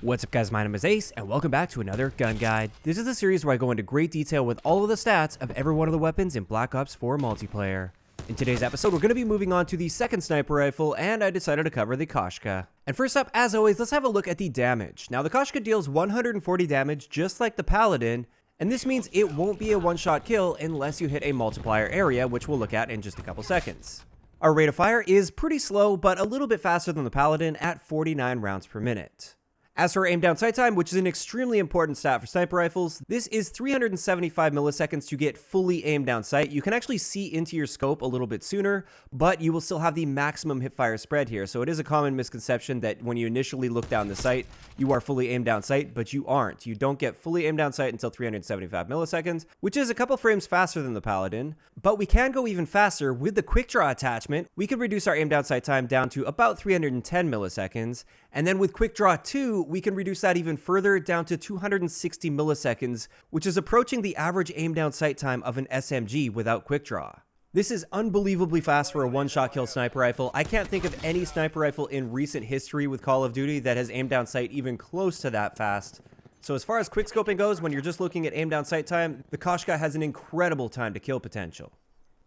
What's up guys, my name is Ace, and welcome back to another gun guide. This is a series where I go into great detail with all of the stats of every one of the weapons in Black Ops 4 multiplayer. In today's episode, we're going to be moving on to the second sniper rifle, and I decided to cover the Koshka. And first up, as always, let's have a look at the damage. Now the Koshka deals 140 damage just like the Paladin, and this means it won't be a one-shot kill unless you hit a multiplier area, which we'll look at in just a couple seconds. Our rate of fire is pretty slow, but a little bit faster than the Paladin at 49 rounds per minute. As for aim down sight time, which is an extremely important stat for sniper rifles, this is 375 milliseconds to get fully aimed down sight. You can actually see into your scope a little bit sooner, but you will still have the maximum hipfire spread here. So it is a common misconception that when you initially look down the sight, you are fully aimed down sight, but you aren't. You don't get fully aimed down sight until 375 milliseconds, which is a couple frames faster than the Paladin. But we can go even faster with the quick draw attachment. We can reduce our aim down sight time down to about 310 milliseconds. And then with quick draw 2, we can reduce that even further down to 260 milliseconds, which is approaching the average aim down sight time of an SMG without quick draw. This is unbelievably fast for a one-shot kill sniper rifle. I can't think of any sniper rifle in recent history with Call of Duty that has aim down sight even close to that fast. So as far as quick scoping goes, when you're just looking at aim down sight time, the Koshka has an incredible time to kill potential.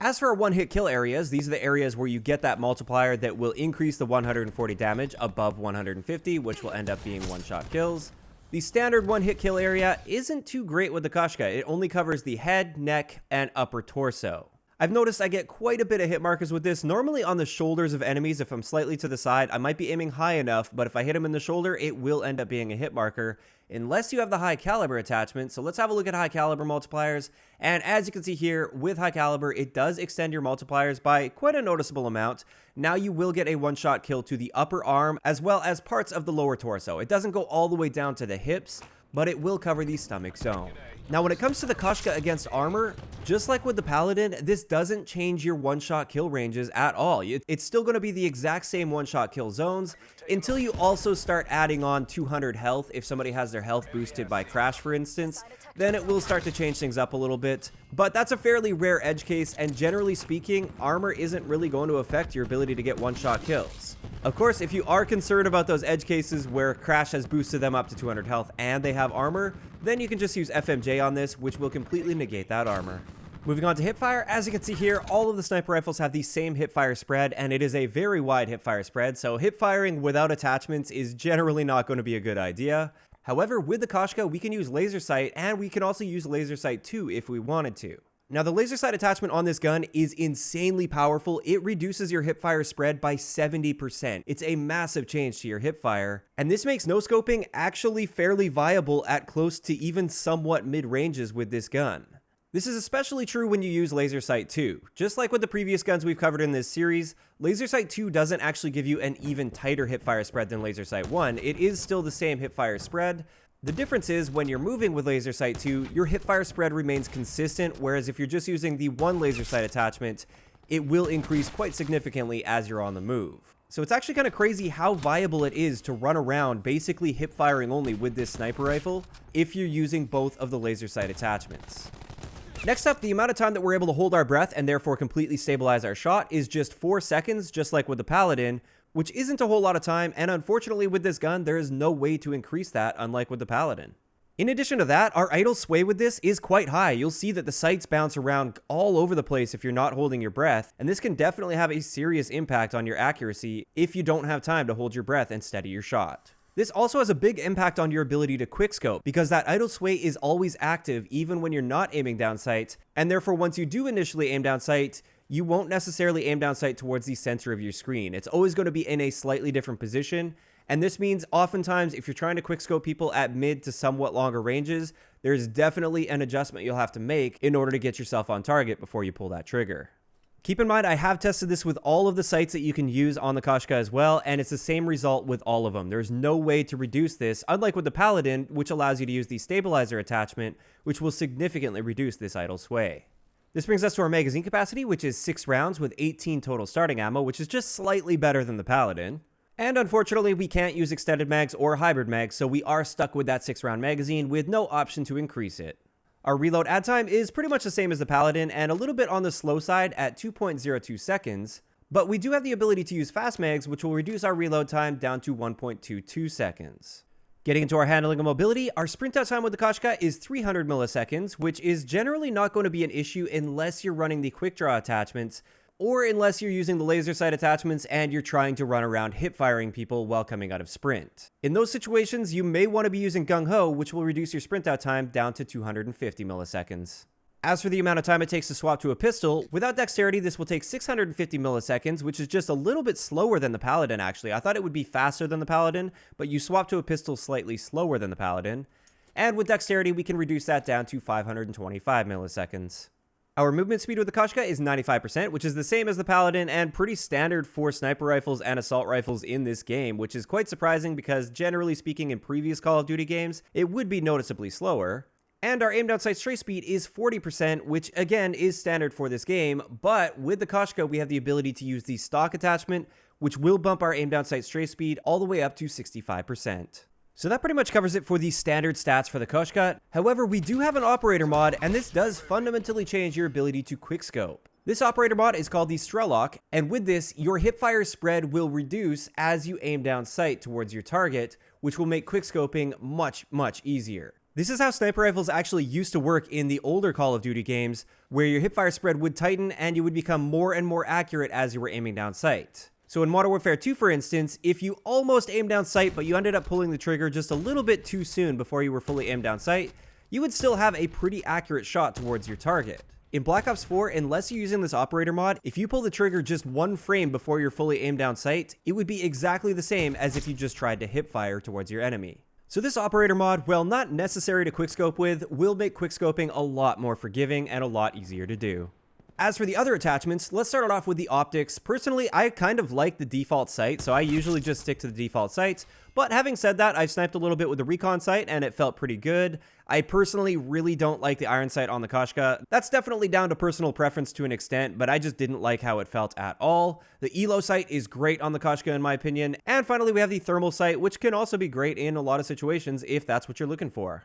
As for our one-hit kill areas, these are the areas where you get that multiplier that will increase the 140 damage above 150, which will end up being one-shot kills. The standard one-hit kill area isn't too great with the Koshka. It only covers the head, neck, and upper torso. I've noticed I get quite a bit of hit markers with this, normally on the shoulders of enemies. If I'm slightly to the side, I might be aiming high enough, but if I hit them in the shoulder, it will end up being a hit marker, unless you have the high caliber attachment. So let's have a look at high caliber multipliers. And as you can see here, with high caliber, it does extend your multipliers by quite a noticeable amount. Now you will get a one-shot kill to the upper arm, as well as parts of the lower torso. It doesn't go all the way down to the hips, but it will cover the stomach zone. Now when it comes to the Koshka against armor, just like with the Paladin, this doesn't change your one-shot kill ranges at all. It's still going to be the exact same one-shot kill zones until you also start adding on 200 health. If somebody has their health boosted by crash, for instance, then it will start to change things up a little bit. But that's a fairly rare edge case, and generally speaking, armor isn't really going to affect your ability to get one-shot kills. Of course, if you are concerned about those edge cases where crash has boosted them up to 200 health and they have armor, then you can just use FMJ on this, which will completely negate that armor. Moving on to hipfire, as you can see here, all of the sniper rifles have the same hipfire spread, and it is a very wide hipfire spread, so hipfiring without attachments is generally not going to be a good idea. However, with the Koshka, we can use laser sight, and we can also use laser sight 2 if we wanted to. Now, the laser sight attachment on this gun is insanely powerful. It reduces your hipfire spread by 70%. It's a massive change to your hipfire, and this makes no-scoping actually fairly viable at close to even somewhat mid-ranges with this gun. This is especially true when you use laser sight 2. Just like with the previous guns we've covered in this series, laser sight 2 doesn't actually give you an even tighter hipfire spread than laser sight 1. It is still the same hipfire spread. The difference is when you're moving with laser sight 2, your hipfire spread remains consistent, whereas if you're just using the one laser sight attachment, it will increase quite significantly as you're on the move. So it's actually kind of crazy how viable it is to run around basically hip firing only with this sniper rifle if you're using both of the laser sight attachments. Next up, the amount of time that we're able to hold our breath and therefore completely stabilize our shot is just 4 seconds, just like with the Paladin, which isn't a whole lot of time, and unfortunately with this gun, there is no way to increase that, unlike with the Paladin. In addition to that, our idle sway with this is quite high. You'll see that the sights bounce around all over the place if you're not holding your breath, and this can definitely have a serious impact on your accuracy if you don't have time to hold your breath and steady your shot. This also has a big impact on your ability to quickscope, because that idle sway is always active even when you're not aiming down sight, and therefore once you do initially aim down sight, you won't necessarily aim down sight towards the center of your screen. It's always going to be in a slightly different position, and this means oftentimes if you're trying to quickscope people at mid to somewhat longer ranges, there's definitely an adjustment you'll have to make in order to get yourself on target before you pull that trigger. Keep in mind, I have tested this with all of the sights that you can use on the Koshka as well, and it's the same result with all of them. There's no way to reduce this, unlike with the Paladin, which allows you to use the stabilizer attachment, which will significantly reduce this idle sway. This brings us to our magazine capacity, which is 6 rounds with 18 total starting ammo, which is just slightly better than the Paladin. And unfortunately, we can't use extended mags or hybrid mags, so we are stuck with that 6-round magazine with no option to increase it. Our reload add time is pretty much the same as the Paladin and a little bit on the slow side at 2.02 seconds, but we do have the ability to use fast mags, which will reduce our reload time down to 1.22 seconds. Getting into our handling and mobility, our sprint out time with the Koshka is 300 milliseconds, which is generally not going to be an issue unless you're running the quick draw attachments, or unless you're using the laser sight attachments and you're trying to run around hip-firing people while coming out of sprint. In those situations, you may want to be using Gung Ho, which will reduce your sprint out time down to 250 milliseconds. As for the amount of time it takes to swap to a pistol, without dexterity this will take 650 milliseconds, which is just a little bit slower than the Paladin actually. I thought it would be faster than the Paladin, but you swap to a pistol slightly slower than the Paladin. And with dexterity we can reduce that down to 525 milliseconds. Our movement speed with the Koshka is 95%, which is the same as the Paladin and pretty standard for sniper rifles and assault rifles in this game, which is quite surprising because generally speaking in previous Call of Duty games, it would be noticeably slower. And our aim down sight stray speed is 40%, which again is standard for this game, but with the Koshka we have the ability to use the stock attachment, which will bump our aim down sight stray speed all the way up to 65%. So that pretty much covers it for the standard stats for the Koshka. However, we do have an operator mod, and this does fundamentally change your ability to quickscope. This operator mod is called the Strelok, and with this, your hipfire spread will reduce as you aim down sight towards your target, which will make quickscoping much easier. This is how sniper rifles actually used to work in the older Call of Duty games, where your hipfire spread would tighten and you would become more and more accurate as you were aiming down sight. So in Modern Warfare 2, for instance, if you almost aimed down sight but you ended up pulling the trigger just a little bit too soon before you were fully aimed down sight, you would still have a pretty accurate shot towards your target. In Black Ops 4, unless you're using this operator mod, if you pull the trigger just one frame before you're fully aimed down sight, it would be exactly the same as if you just tried to hipfire towards your enemy. So this operator mod, while not necessary to quickscope with, will make quickscoping a lot more forgiving and a lot easier to do. As for the other attachments, let's start it off with the optics. Personally, I kind of like the default sight, so I usually just stick to the default sights. But having said that, I've sniped a little bit with the recon sight and it felt pretty good. I personally really don't like the iron sight on the Koshka. That's definitely down to personal preference to an extent, but I just didn't like how it felt at all. The ELO sight is great on the Koshka in my opinion. And finally, we have the thermal sight, which can also be great in a lot of situations if that's what you're looking for.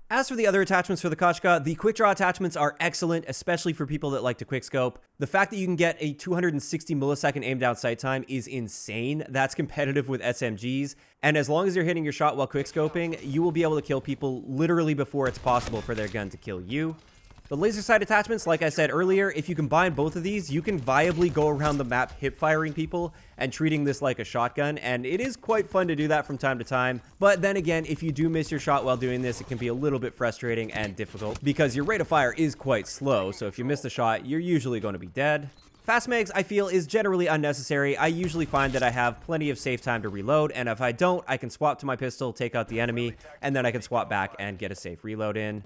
As for the other attachments for the Koshka, the quick draw attachments are excellent, especially for people that like to quickscope. The fact that you can get a 260 millisecond aim down sight time is insane. That's competitive with SMGs, and as long as you're hitting your shot while quickscoping, you will be able to kill people literally before it's possible for their gun to kill you. The laser sight attachments, like I said earlier, if you combine both of these, you can viably go around the map hip-firing people and treating this like a shotgun, and it is quite fun to do that from time to time. But then again, if you do miss your shot while doing this, it can be a little bit frustrating and difficult because your rate of fire is quite slow, so if you miss the shot, you're usually going to be dead. Fast mags, I feel, is generally unnecessary. I usually find that I have plenty of safe time to reload, and if I don't, I can swap to my pistol, take out the enemy, and then I can swap back and get a safe reload in.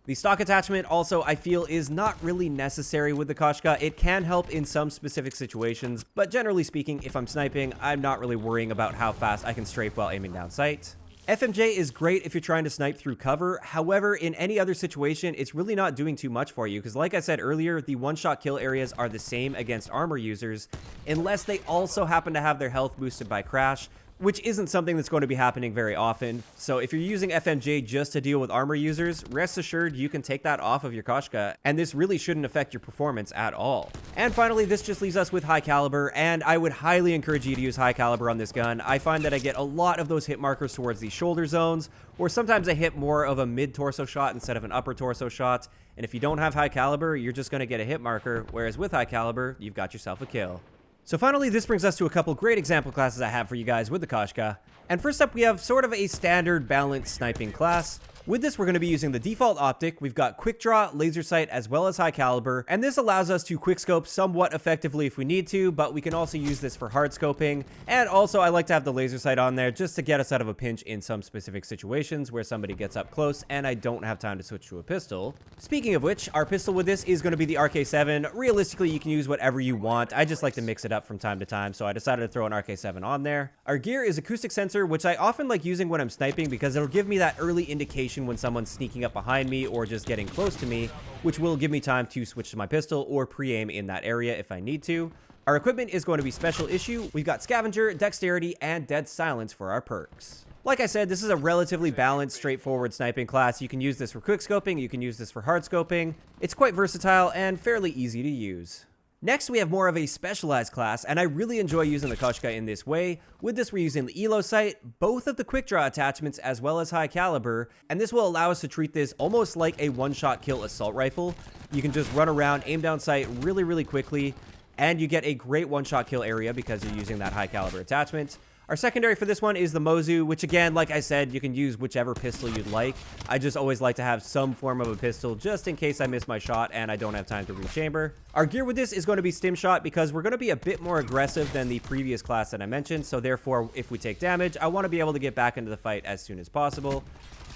The stock attachment also, I feel, is not really necessary with the Koshka. It can help in some specific situations, but generally speaking, if I'm sniping, I'm not really worrying about how fast I can strafe while aiming down sight. FMJ is great if you're trying to snipe through cover. However, in any other situation, it's really not doing too much for you because like I said earlier, the one-shot kill areas are the same against armor users unless they also happen to have their health boosted by crash, which isn't something that's going to be happening very often. So if you're using FMJ just to deal with armor users, rest assured you can take that off of your Koshka, and this really shouldn't affect your performance at all. And finally, this just leaves us with high caliber, and I would highly encourage you to use high caliber on this gun. I find that I get a lot of those hit markers towards the shoulder zones, or sometimes I hit more of a mid-torso shot instead of an upper torso shot. And if you don't have high caliber, you're just going to get a hit marker, whereas with high caliber, you've got yourself a kill. So finally, this brings us to a couple great example classes I have for you guys with the Koshka. And first up, we have sort of a standard balanced sniping class. With this, we're going to be using the default optic. We've got quick draw, laser sight, as well as high caliber. And this allows us to quickscope somewhat effectively if we need to, but we can also use this for hard scoping. And also, I like to have the laser sight on there just to get us out of a pinch in some specific situations where somebody gets up close and I don't have time to switch to a pistol. Speaking of which, our pistol with this is going to be the RK7. Realistically, you can use whatever you want. I just like to mix it up from time to time, so I decided to throw an RK7 on there. Our gear is acoustic sensor, which I often like using when I'm sniping because it'll give me that early indication when someone's sneaking up behind me or just getting close to me, which will give me time to switch to my pistol or pre-aim in that area if I need to. Our equipment is going to be special issue. We've got scavenger, dexterity, and dead silence for our perks. Like I said, this is a relatively balanced, straightforward sniping class. You can use this for quick scoping, you can use this for hard scoping. It's quite versatile and fairly easy to use. Next, we have more of a specialized class, and I really enjoy using the Koshka in this way. With this, we're using the Elo sight, both of the quick draw attachments, as well as high caliber, and this will allow us to treat this almost like a one-shot kill assault rifle. You can just run around, aim down sight really quickly, and you get a great one-shot kill area because you're using that high caliber attachment. Our secondary for this one is the Mozu, which again, like I said, you can use whichever pistol you'd like. I just always like to have some form of a pistol just in case I miss my shot and I don't have time to rechamber. Our gear with this is going to be stim shot because we're going to be a bit more aggressive than the previous class that I mentioned. So therefore, if we take damage, I want to be able to get back into the fight as soon as possible.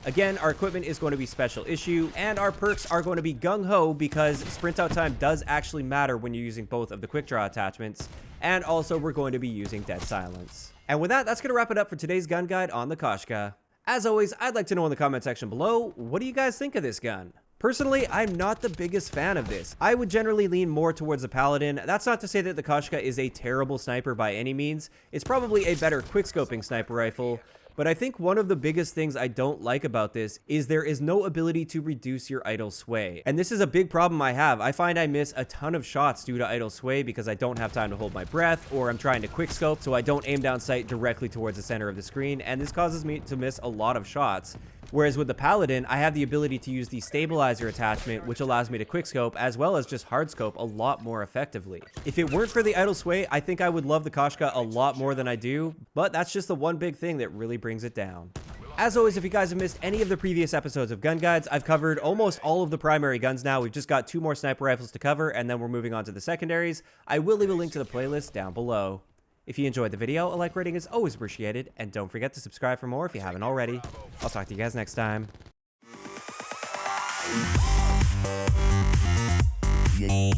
Again, our equipment is going to be special issue, and our perks are going to be gung-ho because sprint out time does actually matter when you're using both of the quick draw attachments, and also we're going to be using dead silence. And with that, that's going to wrap it up for today's gun guide on the Koshka. As always, I'd like to know in the comment section below, what do you guys think of this gun? Personally, I'm not the biggest fan of this. I would generally lean more towards the Paladin. That's not to say that the Koshka is a terrible sniper by any means. It's probably a better quickscoping sniper rifle. But I think one of the biggest things I don't like about this is there is no ability to reduce your idle sway. And this is a big problem I have. I find I miss a ton of shots due to idle sway because I don't have time to hold my breath, or I'm trying to quickscope so I don't aim down sight directly towards the center of the screen, and this causes me to miss a lot of shots. Whereas with the Paladin, I have the ability to use the stabilizer attachment, which allows me to quickscope as well as just hardscope a lot more effectively. If it weren't for the idle sway, I think I would love the Koshka a lot more than I do, but that's just the one big thing that really brings it down. As always, if you guys have missed any of the previous episodes of Gun Guides, I've covered almost all of the primary guns now. We've just got 2 more sniper rifles to cover, and then we're moving on to the secondaries. I will leave a link to the playlist down below. If you enjoyed the video, a like rating is always appreciated, and don't forget to subscribe for more if you haven't already. I'll talk to you guys next time. Yeah.